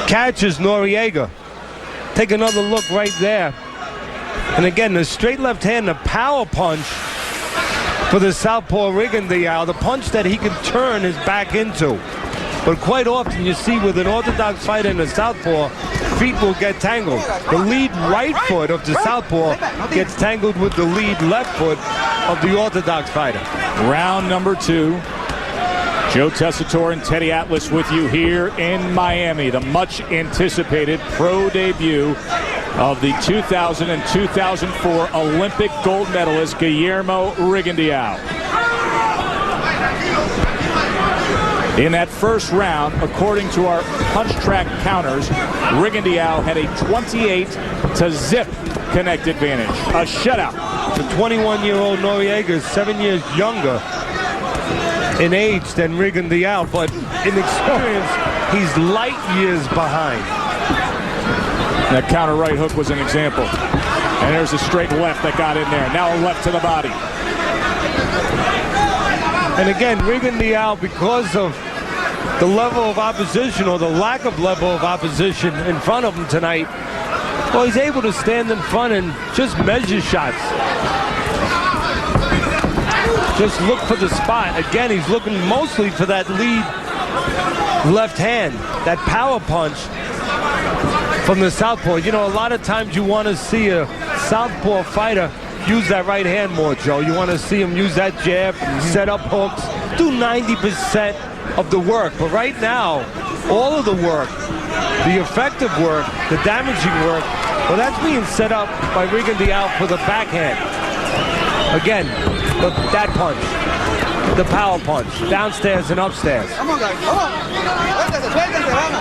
catches Noriega. Take another look right there. And again, the straight left hand, the power punch for the southpaw Rigondeaux, the punch that he can turn his back into. But quite often you see with an orthodox fighter in the southpaw, feet will get tangled. The lead right foot of the southpaw gets tangled with the lead left foot of the orthodox fighter. Round number 2. Joe Tessitore and Teddy Atlas with you here in Miami. The much anticipated pro debut of the 2000 and 2004 Olympic gold medalist Guillermo Rigondeaux. In that first round, according to our punch track counters, Rigondeaux had a 28-0 connect advantage. A shutout. The 21-year-old Noriega is 7 years younger in age than Rigondeaux, but in experience, he's light years behind. That counter right hook was an example. And there's a straight left that got in there. Now a left to the body. And again, Rigondeaux, because of the level of opposition or the lack of level of opposition in front of him tonight, well, he's able to stand in front and just measure shots. Just look for the spot. Again, he's looking mostly for that lead left hand, that power punch from the southpaw. You know, a lot of times you want to see a southpaw fighter use that right hand more, Joe. You want to see him use that jab, set up hooks, do 90% of the work. But right now, all of the work, the effective work, the damaging work, well, that's being set up by Rigondeaux for the backhand. Again, that punch, the power punch, downstairs and upstairs.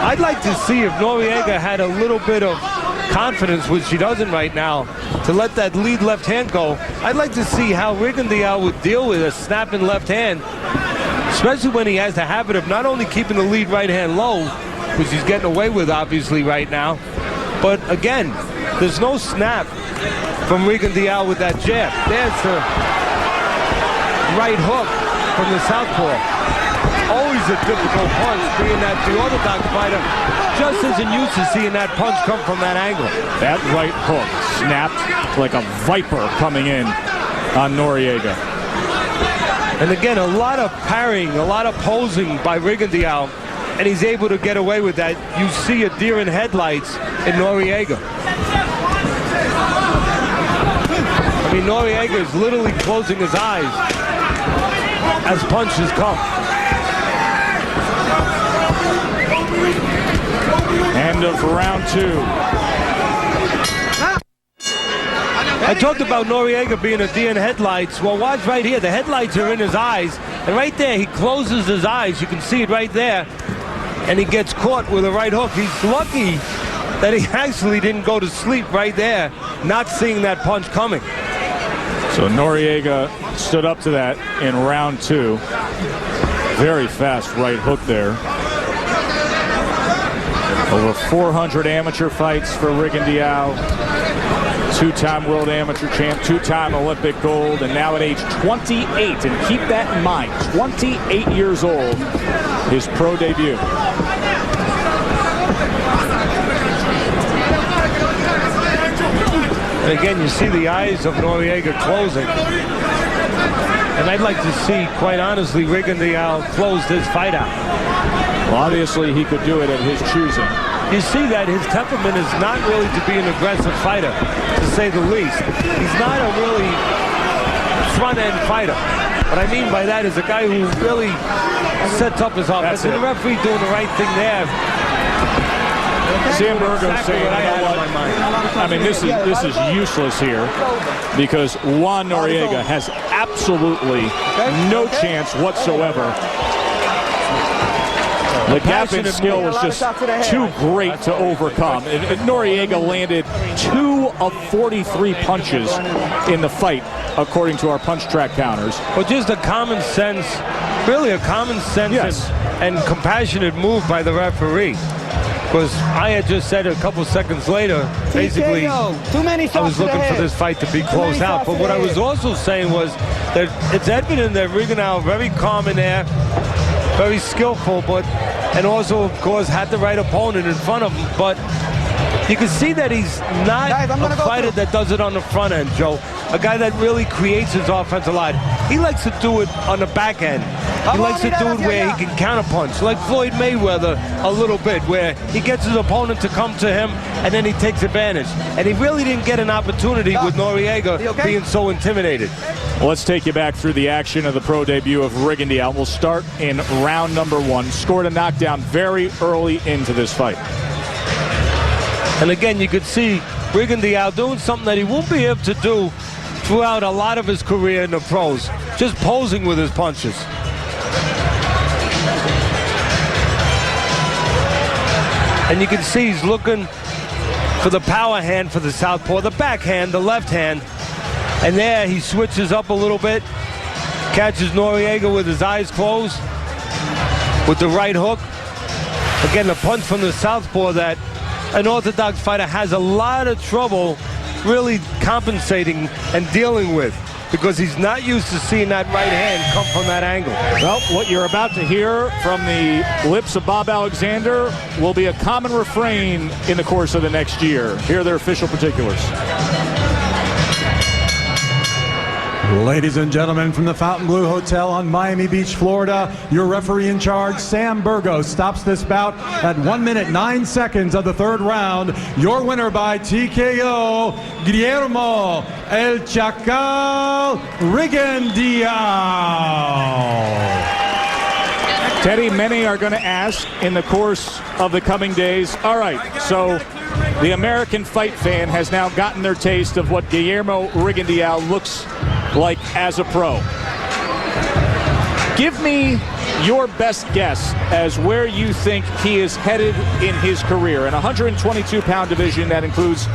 I'd like to see if Noriega had a little bit of confidence, which he doesn't right now, to let that lead left hand go. I'd like to see how Rigondeaux would deal with a snapping left hand, especially when he has the habit of not only keeping the lead right hand low, which he's getting away with obviously right now, but again, there's no snap from Rigondeaux with that jab. There's the right hook from the southpaw. Always a difficult punch, being that the orthodox fighter just isn't used to seeing that punch come from that angle. That right hook snapped like a viper coming in on Noriega. And again, a lot of parrying, a lot of posing by Rigondeaux, and he's able to get away with that. You see a deer in headlights in Noriega. I mean, Noriega is literally closing his eyes as punches come. End of round 2. I talked about Noriega being a deer in headlights. Well, watch right here. The headlights are in his eyes. And right there, he closes his eyes. You can see it right there. And he gets caught with a right hook. He's lucky that he actually didn't go to sleep right there, not seeing that punch coming. So Noriega stood up to that in round 2. Very fast right hook there. Over 400 amateur fights for Rigondeaux. 2-time world amateur champ, 2-time Olympic gold, and now at age 28, and keep that in mind, 28 years old, his pro debut. And again, you see the eyes of Noriega closing. And I'd like to see, quite honestly, Rigondeaux close this fight out. Well, obviously, he could do it at his choosing. You see that his temperament is not really to be an aggressive fighter, to say the least. He's not a really front-end fighter. What I mean by that is a guy who really sets up his offense. And the referee doing the right thing there. Sam Burgo saying, you know what? I mean, this is useless here because Juan Noriega has absolutely no chance whatsoever. The gap in skill was just too great to overcome. Noriega landed 2 of 43 punches in the fight, according to our punch track counters. Well, just a common sense, really a common sense and compassionate move by the referee. Because I had just said a couple seconds later, basically, I was looking for this fight to be closed out. But what I was also saying was that it's evident that Rigondeaux very calm in there, very skillful, but and also, of course, had the right opponent in front of him. But you can see that he's not a fighter that does it on the front end, Joe. A guy that really creates his offensive line. He likes to do it on the back end. He likes to do it where he can counterpunch, like Floyd Mayweather a little bit, where he gets his opponent to come to him and then he takes advantage. And he really didn't get an opportunity with Noriega being so intimidated. Well, let's take you back through the action of the pro debut of Rigondeaux. We'll start in round number 1. Scored a knockdown very early into this fight. And again, you could see Rigondeaux doing something that he won't be able to do throughout a lot of his career in the pros, just posing with his punches. And you can see he's looking for the power hand for the southpaw, the backhand, the left hand. And there he switches up a little bit, catches Noriega with his eyes closed with the right hook. Again, the punch from the southpaw that an orthodox fighter has a lot of trouble really compensating and dealing with, because he's not used to seeing that right hand come from that angle. Well, what you're about to hear from the lips of Bob Alexander will be a common refrain in the course of the next year. Here are their official particulars. Ladies and gentlemen, from the Fontainbleau Hotel on Miami Beach, Florida, your referee in charge, Sam Burgos, stops this bout at 1 minute 9 seconds of the 3rd round. Your winner by TKO, Guillermo El Chacal Rigondeaux. Teddy, many are going to ask in the course of the coming days, all right, so the American fight fan has now gotten their taste of what Guillermo Rigondeaux looks like as a pro. Give me your best guess as where you think he is headed in his career. In a 122-pound division that includes